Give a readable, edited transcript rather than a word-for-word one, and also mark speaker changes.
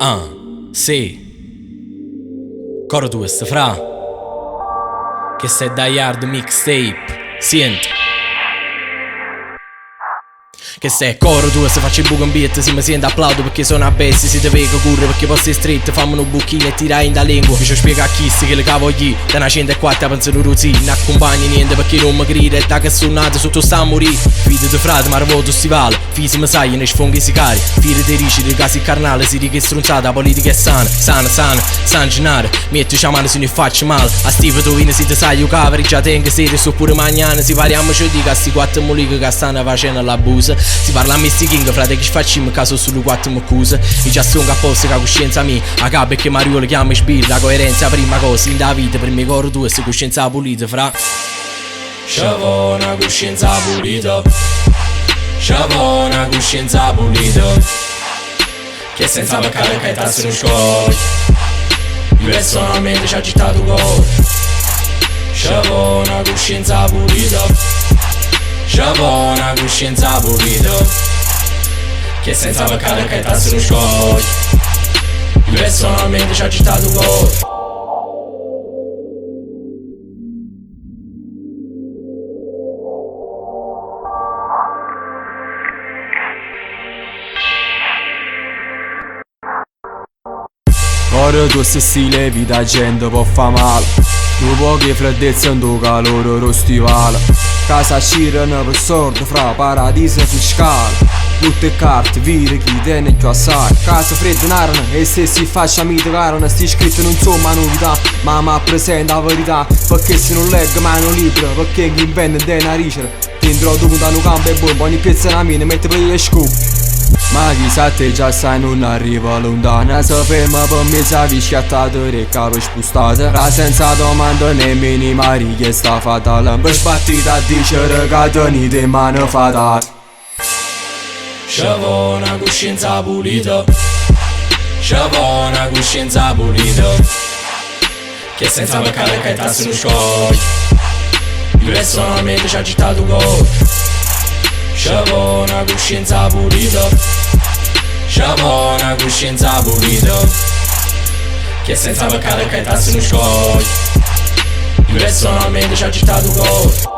Speaker 1: Ah, sì. Coro tu sta fra che sei Die Hard mixtape. Senti che sei coro tu se faccio il buco in beat. Se mi sento applaudo perché sono a bestia. Si te vega curre perché posso stretto. Fammi un buchino e tirai in da lingua. Mi ci spiega a chi che le cavo gli da una 104 penso loro sì. Non accompagni niente perché non mi grida. E da che sono nato sotto sta a morire. Fide di frate ma revoto stivale. Fisi mi sai ne sfonghi sicari. Fide di ricci di casi carnale. Si che stronzata la politica è sana. Sana genare. Metti la mano se ne faccio male. A stive tu vieni si te sai io caveri. Già tengo sede so pure magnana. Si pariamo ci dica sti quattro muliche che stanno facendo l'abuso. Si parla a Misty King, frate che ci facciamo caso solo quattro mi accusa. E già sono a posto che la coscienza mia a capo che Mario le chiama spirito. La coerenza prima cosa in da vita. Per me coro tu se coscienza pulita fra. C'avevo una coscienza pulita. C'avevo una coscienza pulita. Che senza peccare che tassi non scogli. Io personalmente ci ha agitato cuore. C'avevo una coscienza pulita. C'avevo una coscienza pulita. Che senza peccare che tassi non scogli. Io personalmente ci ha agitato cuore.
Speaker 2: Ora tu sto stile vita gente può fa male. Tu pochi freddezza in tuo calore lo stivale. Casa scirano per sordo fra paradiso fiscale. Tutte carte, vire chi tiene più assai. Casa fredda narana e se si faccia mi carana. Sti scritti non sono mai novità, ma presenta la verità. Perché se non leggo mai non libro, perché chi inventa denaricere. Dentro tu da un campo e bomba, ogni pezzo è una mina, mette per gli scopi. Ma chissà te già sai non arriva lontana. Se ferma per me sa vi schiattato e capo spostata. Ra senza domanda né minima richiesta fatale. Per sbattita a dicere che tenete in mano fatale.
Speaker 1: C'avevo una coscienza pulita. C'avevo una coscienza pulita. Che senza peccare che tassi non scogli. Io personalmente ci ha agitato cuore. C'avevo una coscienza pulita. C'avevo una coscienza pulita. Che senza peccare che tassi non scogli. Io personalmente ci ha agitato cuore.